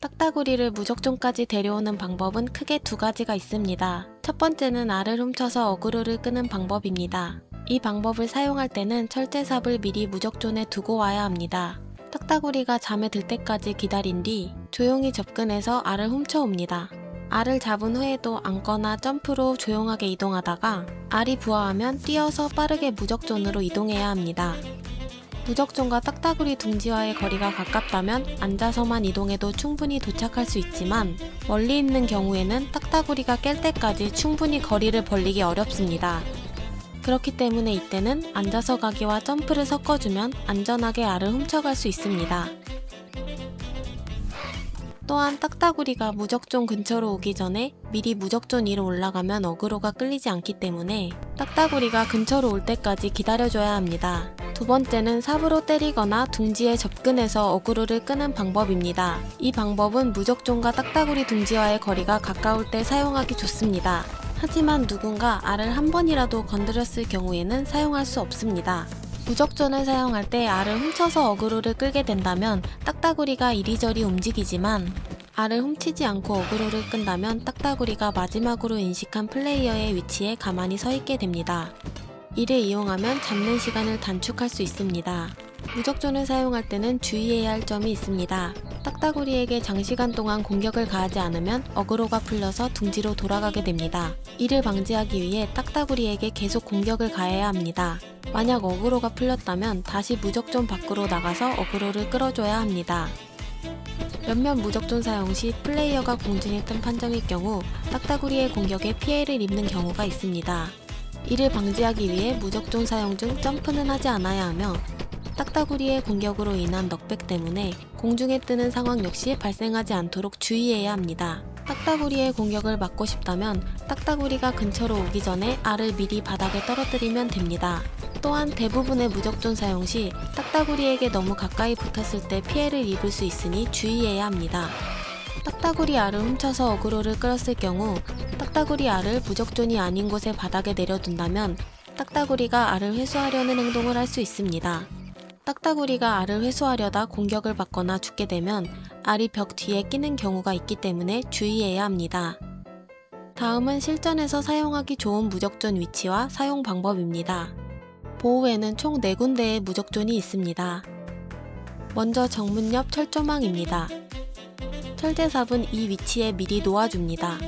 딱따구리를 무적존까지 데려오는 방법은 크게 두 가지가 있습니다. 첫 번째는 알을 훔쳐서 어그로를 끄는 방법입니다. 이 방법을 사용할 때는 철제삽을 미리 무적존에 두고 와야 합니다. 딱따구리가 잠에 들 때까지 기다린 뒤 조용히 접근해서 알을 훔쳐옵니다. 알을 잡은 후에도 앉거나 점프로 조용하게 이동하다가 알이 부화하면 뛰어서 빠르게 무적존으로 이동해야 합니다. 무적존과 딱따구리 둥지와의 거리가 가깝다면 앉아서만 이동해도 충분히 도착할 수 있지만 멀리 있는 경우에는 딱따구리가 깰 때까지 충분히 거리를 벌리기 어렵습니다. 그렇기 때문에 이때는 앉아서 가기와 점프를 섞어주면 안전하게 알을 훔쳐갈 수 있습니다. 또한 딱따구리가 무적존 근처로 오기 전에 미리 무적존 위로 올라가면 어그로가 끌리지 않기 때문에 딱따구리가 근처로 올 때까지 기다려줘야 합니다. 두 번째는 삽으로 때리거나 둥지에 접근해서 어그로를 끄는 방법입니다. 이 방법은 무적존과 딱따구리 둥지와의 거리가 가까울 때 사용하기 좋습니다. 하지만 누군가 알을 한 번이라도 건드렸을 경우에는 사용할 수 없습니다. 무적존을 사용할 때 알을 훔쳐서 어그로를 끌게 된다면 딱따구리가 이리저리 움직이지만 알을 훔치지 않고 어그로를 끈다면 딱따구리가 마지막으로 인식한 플레이어의 위치에 가만히 서 있게 됩니다. 이를 이용하면 잡는 시간을 단축할 수 있습니다. 무적존을 사용할 때는 주의해야 할 점이 있습니다. 딱따구리에게 장시간 동안 공격을 가하지 않으면 어그로가 풀려서 둥지로 돌아가게 됩니다. 이를 방지하기 위해 딱따구리에게 계속 공격을 가해야 합니다. 만약 어그로가 풀렸다면 다시 무적존 밖으로 나가서 어그로를 끌어줘야 합니다. 몇몇 무적존 사용 시 플레이어가 공중에 뜬 판정일 경우 딱따구리의 공격에 피해를 입는 경우가 있습니다. 이를 방지하기 위해 무적존 사용 중 점프는 하지 않아야 하며 딱따구리의 공격으로 인한 넉백 때문에 공중에 뜨는 상황 역시 발생하지 않도록 주의해야 합니다. 딱따구리의 공격을 막고 싶다면 딱따구리가 근처로 오기 전에 알을 미리 바닥에 떨어뜨리면 됩니다. 또한 대부분의 무적존 사용 시 딱따구리에게 너무 가까이 붙었을 때 피해를 입을 수 있으니 주의해야 합니다. 딱따구리 알을 훔쳐서 어그로를 끌었을 경우 딱따구리 알을 무적존이 아닌 곳에 바닥에 내려둔다면 딱따구리가 알을 회수하려는 행동을 할 수 있습니다. 딱따구리가 알을 회수하려다 공격을 받거나 죽게 되면 알이 벽 뒤에 끼는 경우가 있기 때문에 주의해야 합니다. 다음은 실전에서 사용하기 좋은 무적존 위치와 사용 방법입니다. 보호에는 총 4군데의 무적존이 있습니다. 먼저 정문 옆 철조망입니다. 철제삽은 이 위치에 미리 놓아줍니다.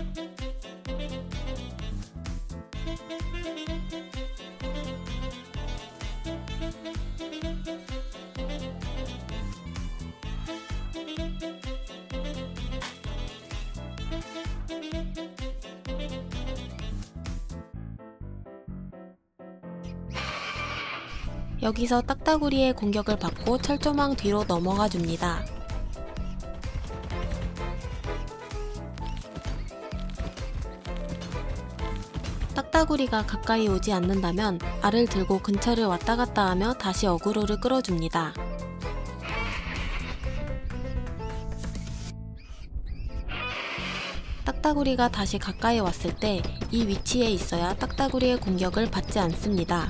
여기서 딱따구리의 공격을 받고 철조망 뒤로 넘어가 줍니다. 딱따구리가 가까이 오지 않는다면 알을 들고 근처를 왔다 갔다 하며 다시 어그로를 끌어줍니다. 딱따구리가 다시 가까이 왔을 때 이 위치에 있어야 딱따구리의 공격을 받지 않습니다.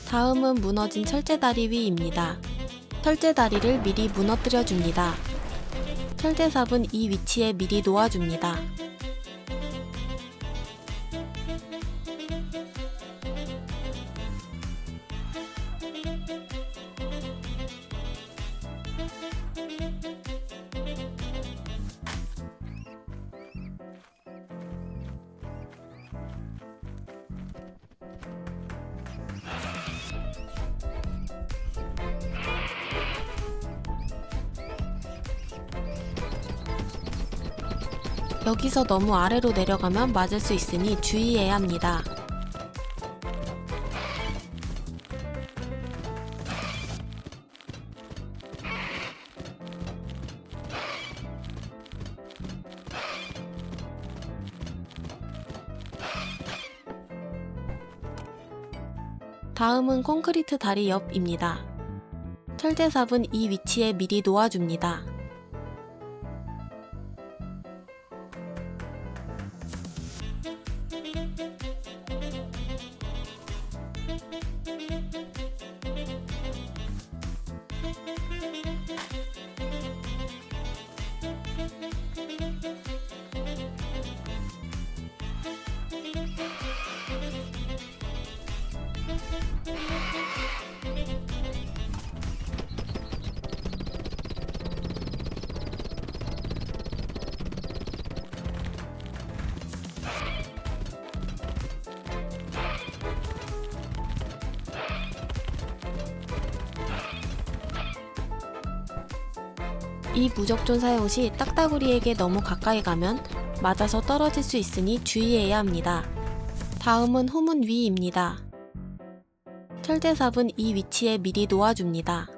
다음은 무너진 철제다리 위입니다. 철제다리를 미리 무너뜨려 줍니다. 철제삽은 이 위치에 미리 놓아줍니다. 여기서 너무 아래로 내려가면 맞을 수 있으니 주의해야 합니다. 다음은 콘크리트 다리 옆입니다. 철제삽은 이 위치에 미리 놓아줍니다. 이 무적존 사용 시 딱따구리에게 너무 가까이 가면 맞아서 떨어질 수 있으니 주의해야 합니다. 다음은 후문 위입니다. 철제삽은 이 위치에 미리 놓아줍니다.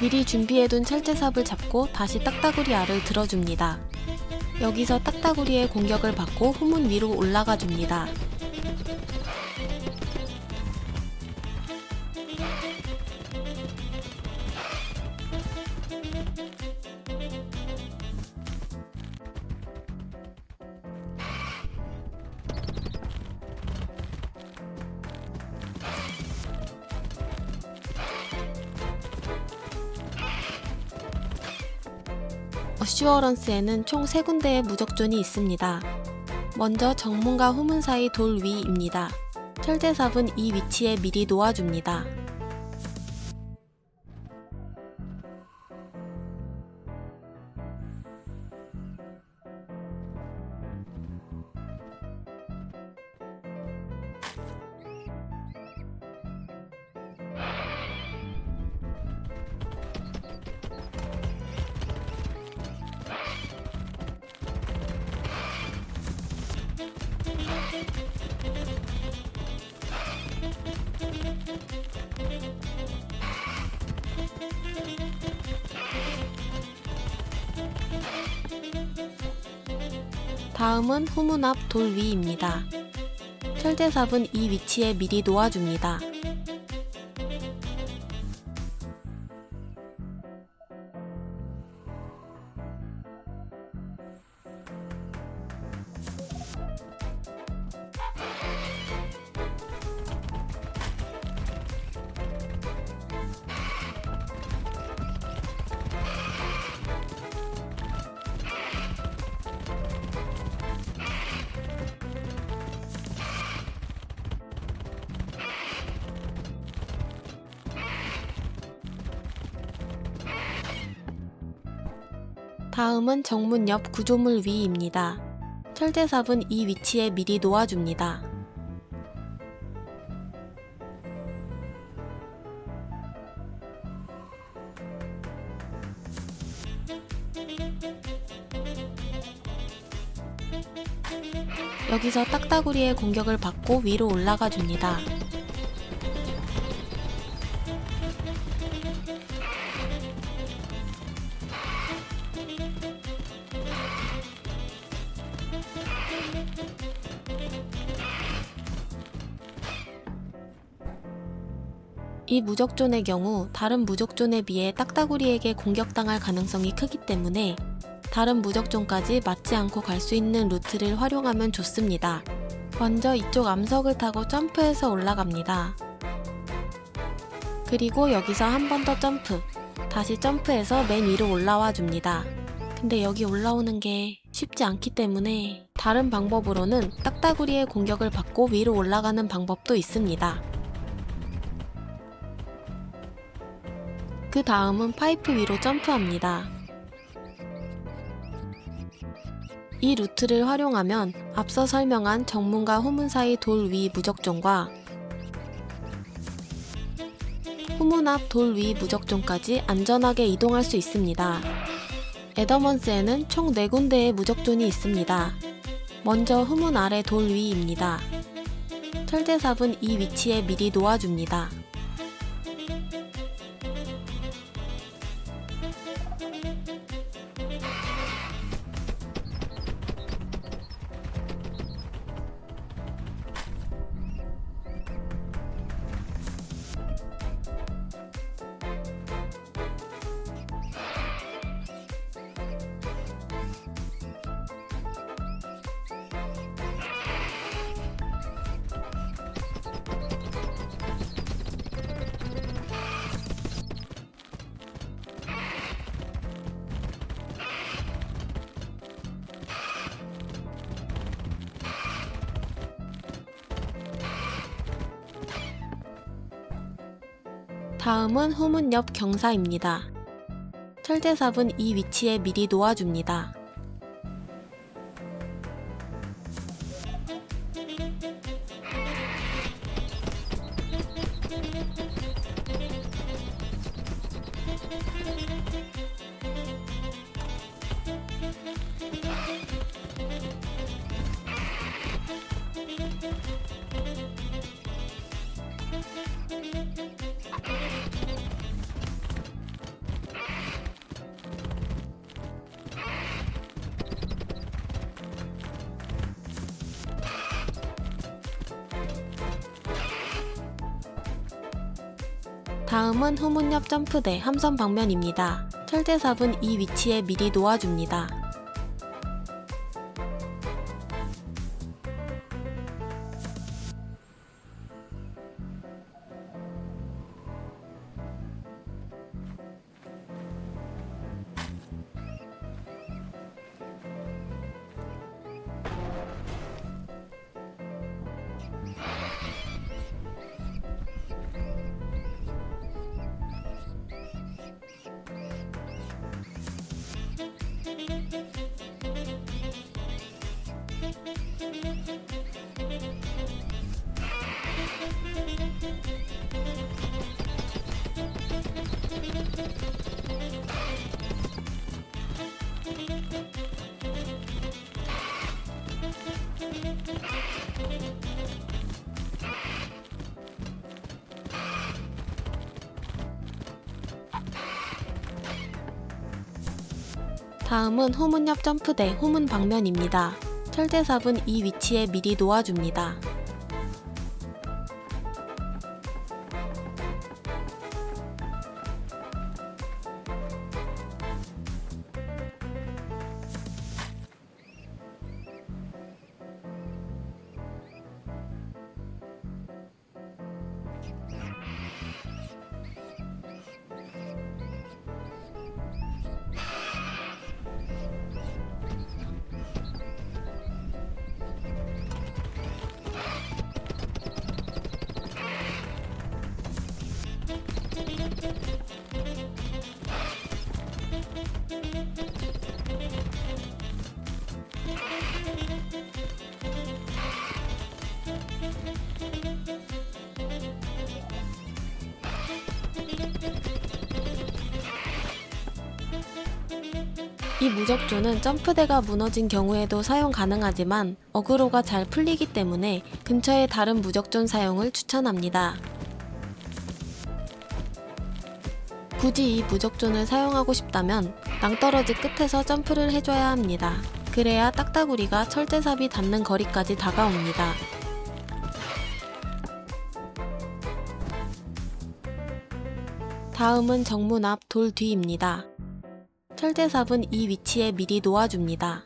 미리 준비해둔 철제삽을 잡고 다시 딱따구리 알을 들어줍니다. 여기서 딱따구리의 공격을 받고 후문 위로 올라가 줍니다. 어슈어런스에는 총 3군데의 무적존이 있습니다. 먼저 정문과 후문 사이 돌 위입니다. 철제삽은 이 위치에 미리 놓아줍니다. 다음은 후문 앞 돌 위입니다. 철제삽은 이 위치에 미리 놓아줍니다. 다음은 정문 옆 구조물 위입니다. 철제삽은 이 위치에 미리 놓아줍니다. 여기서 딱따구리의 공격을 받고 위로 올라가 줍니다. 이 무적존의 경우 다른 무적존에 비해 딱따구리에게 공격당할 가능성이 크기 때문에 다른 무적존까지 맞지 않고 갈 수 있는 루트를 활용하면 좋습니다. 먼저 이쪽 암석을 타고 점프해서 올라갑니다. 그리고 여기서 한 번 더 점프, 다시 점프해서 맨 위로 올라와 줍니다. 근데 여기 올라오는 게 쉽지 않기 때문에 다른 방법으로는 딱따구리의 공격을 받고 위로 올라가는 방법도 있습니다. 그 다음은 파이프 위로 점프합니다. 이 루트를 활용하면 앞서 설명한 정문과 후문 사이 돌 위 무적존과 후문 앞 돌 위 무적존까지 안전하게 이동할 수 있습니다. 에더먼스에는 총 4군데의 무적존이 있습니다. 먼저 후문 아래 돌 위입니다. 철제삽은 이 위치에 미리 놓아줍니다. 다음은 후문 옆 경사입니다. 철제삽은 이 위치에 미리 놓아줍니다. 다음은 후문 옆 점프대 함선 방면입니다. 철제삽은 이 위치에 미리 놓아줍니다. 다음은 후문 옆 점프대 후문 방면입니다. 철제삽은 이 위치에 미리 놓아줍니다. 이 무적조는 점프대가 무너진 경우에도 사용 가능하지만 어그로가 잘 풀리기 때문에 근처의 다른 무적존 사용을 추천합니다. 굳이 이 무적존을 사용하고 싶다면 낭떠러지 끝에서 점프를 해줘야 합니다. 그래야 딱따구리가 철제삽이 닿는 거리까지 다가옵니다. 다음은 정문 앞 돌 뒤입니다. 철제삽은 이 위치에 미리 놓아줍니다.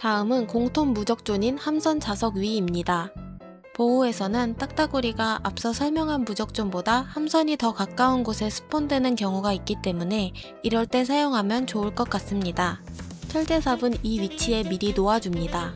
다음은 공통 무적존인 함선 자석 위입니다. 보호에서는 딱따구리가 앞서 설명한 무적존보다 함선이 더 가까운 곳에 스폰되는 경우가 있기 때문에 이럴 때 사용하면 좋을 것 같습니다. 철제삽은 이 위치에 미리 놓아줍니다.